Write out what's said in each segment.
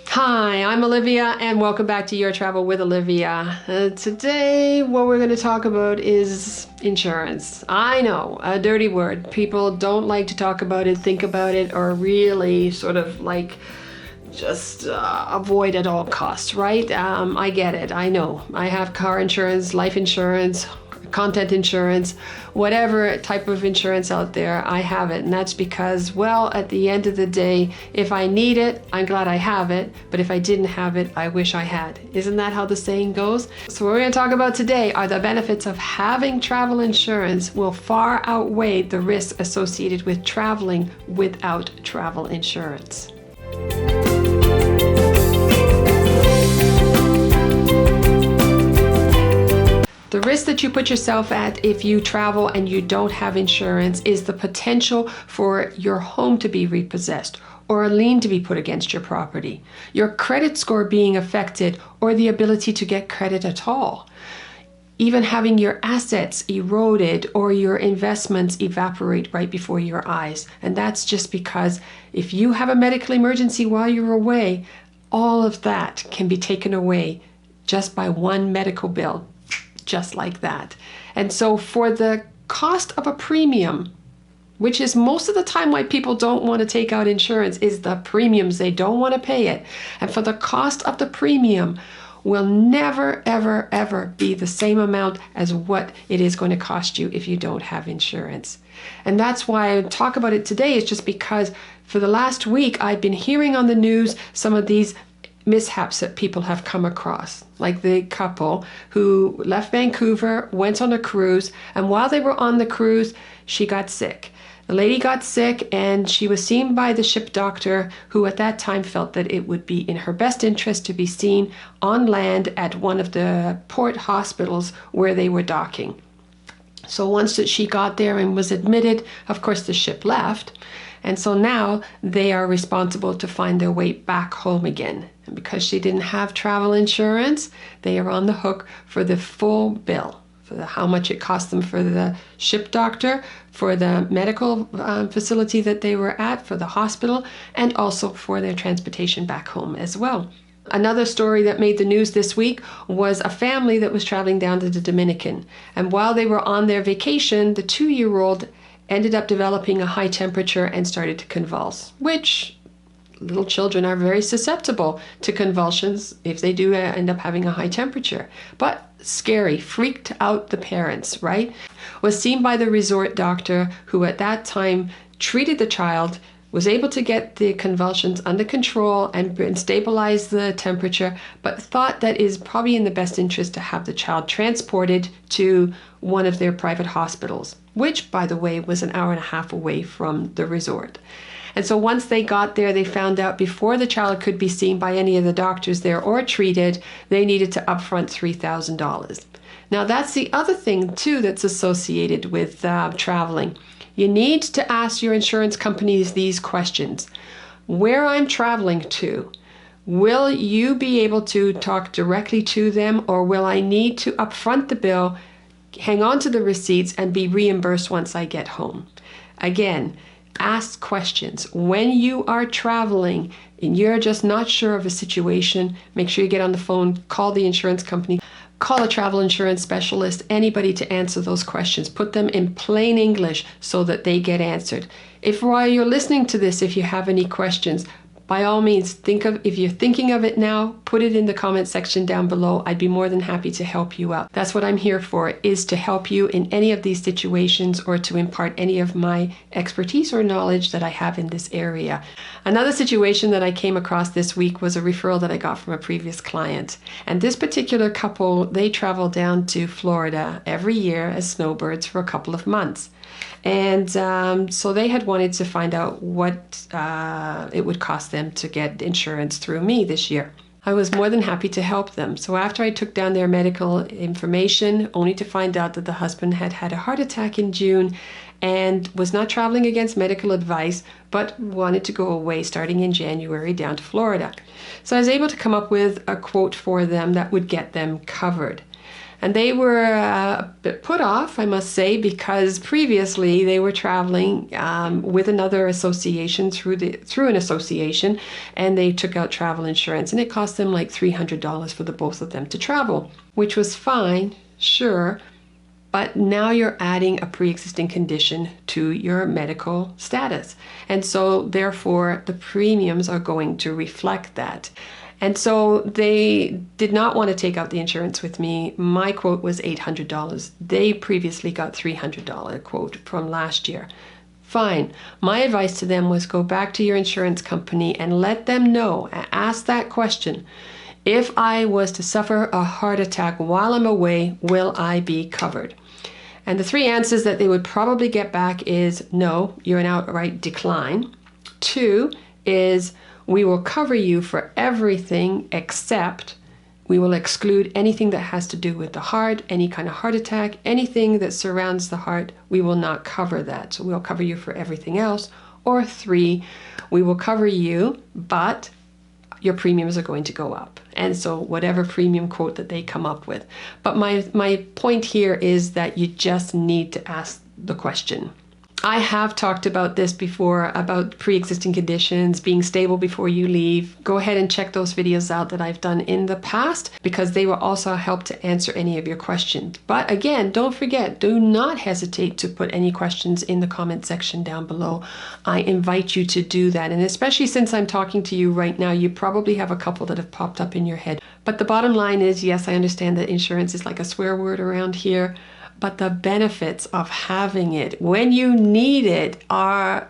Hi, I'm Olivia, and welcome back to Your Travel with Olivia. Today, what we're going to talk about is insurance. I know, a dirty word. People don't like to talk about it, think about it, or really sort of like just avoid at all costs, right? I get it. I know. I have car insurance, life insurance, content insurance, whatever type of insurance out there, I have it. And that's because, well, at the end of the day, if I need it, I'm glad I have it. But if I didn't have it, I wish I had. Isn't that how the saying goes? So what we're going to talk about today are the benefits of having travel insurance will far outweigh the risks associated with traveling without travel insurance. The risk that you put yourself at if you travel and you don't have insurance is the potential for your home to be repossessed or a lien to be put against your property, your credit score being affected, or the ability to get credit at all. Even having your assets eroded or your investments evaporate right before your eyes. And that's just because if you have a medical emergency while you're away, all of that can be taken away just by one medical bill. Just like that. And so for the cost of a premium, which is most of the time why people don't want to take out insurance, is the premiums. They don't want to pay it. And for the cost of the premium will never, ever, ever be the same amount as what it is going to cost you if you don't have insurance. And that's why I talk about it today, is just because for the last week I've been hearing on the news some of these mishaps that people have come across, like the couple who left Vancouver, went on a cruise, and while they were on the cruise, she got sick. The lady got sick and she was seen by the ship doctor, who at that time felt that it would be in her best interest to be seen on land at one of the port hospitals where they were docking. So once that she got there and was admitted, of course the ship left. And so now they are responsible to find their way back home again. And because she didn't have travel insurance, they are on the hook for the full bill, for how much it cost them for the ship doctor, for the medical facility that they were at, for the hospital, and also for their transportation back home as well. Another story that made the news this week was a family that was traveling down to the Dominican. And while they were on their vacation, the 2-year-old ended up developing a high temperature and started to convulse, which little children are very susceptible to convulsions if they do end up having a high temperature. But scary, freaked out the parents, right? Was seen by the resort doctor, who at that time treated the child, was able to get the convulsions under control and stabilize the temperature, but thought that it is probably in the best interest to have the child transported to one of their private hospitals, which, by the way, was an hour and a half away from the resort. And so once they got there, they found out before the child could be seen by any of the doctors there or treated, they needed to upfront $3,000. Now, that's the other thing, too, that's associated with traveling. You need to ask your insurance companies these questions. Where I'm traveling to, will you be able to talk directly to them, or will I need to upfront the bill, hang on to the receipts, and be reimbursed once I get home? Again, ask questions. When you are traveling and you're just not sure of a situation, make sure you get on the phone, call the insurance company, call a travel insurance specialist, anybody to answer those questions. Put them in plain English so that they get answered. If while you're listening to this, if you have any questions, by all means, if you're thinking of it now, put it in the comment section down below. I'd be more than happy to help you out. That's what I'm here for, is to help you in any of these situations or to impart any of my expertise or knowledge that I have in this area. Another situation that I came across this week was a referral that I got from a previous client. And this particular couple, they travel down to Florida every year as snowbirds for a couple of months. And so they had wanted to find out what it would cost them to get insurance through me this year. I was more than happy to help them. So after I took down their medical information, only to find out that the husband had had a heart attack in June and was not traveling against medical advice, but wanted to go away starting in January down to Florida. So I was able to come up with a quote for them that would get them covered. And they were a bit put off, I must say, because previously they were traveling with another association through an association, and they took out travel insurance, and it cost them like $300 for the both of them to travel, which was fine, sure. But now you're adding a pre-existing condition to your medical status. And so therefore the premiums are going to reflect that. And so they did not want to take out the insurance with me. My quote was $800. They previously got $300 quote from last year. Fine. My advice to them was go back to your insurance company and let them know, ask that question. If I was to suffer a heart attack while I'm away, will I be covered? And the three answers that they would probably get back is no, you're an outright decline. 2 is we will cover you for everything except we will exclude anything that has to do with the heart, any kind of heart attack, anything that surrounds the heart, we will not cover that. So we'll cover you for everything else. Or 3, we will cover you, but your premiums are going to go up. And so whatever premium quote that they come up with. But my point here is that you just need to ask the question. I have talked about this before, about pre-existing conditions, being stable before you leave. Go ahead and check those videos out that I've done in the past, because they will also help to answer any of your questions. But again, don't forget, do not hesitate to put any questions in the comment section down below. I invite you to do that. And especially since I'm talking to you right now, you probably have a couple that have popped up in your head. But the bottom line is, yes, I understand that insurance is like a swear word around here. But the benefits of having it when you need it are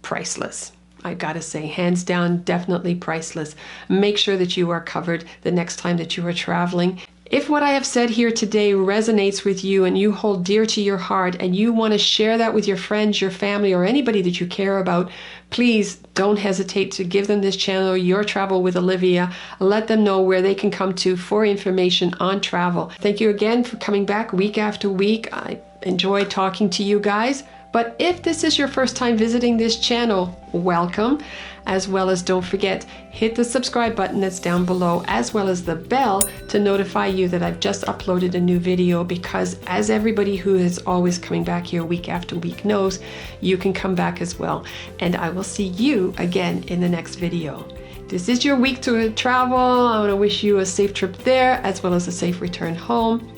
priceless. I gotta say, hands down, definitely priceless. Make sure that you are covered the next time that you are traveling. If what I have said here today resonates with you and you hold dear to your heart and you want to share that with your friends, your family, or anybody that you care about, please don't hesitate to give them this channel, Your Travel with Olivia. Let them know where they can come to for information on travel. Thank you again for coming back week after week. I enjoy talking to you guys. But if this is your first time visiting this channel, welcome. As well as don't forget, hit the subscribe button that's down below, as well as the bell to notify you that I've just uploaded a new video, because as everybody who is always coming back here week after week knows, you can come back as well. And I will see you again in the next video. This is your week to travel. I want to wish you a safe trip there, as well as a safe return home.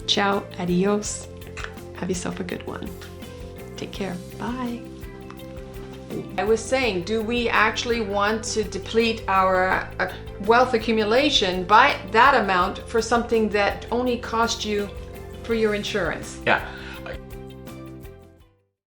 Ciao, adios. Have yourself a good one. Take care. Bye. I was saying, do we actually want to deplete our wealth accumulation by that amount for something that only cost you for your insurance? Yeah.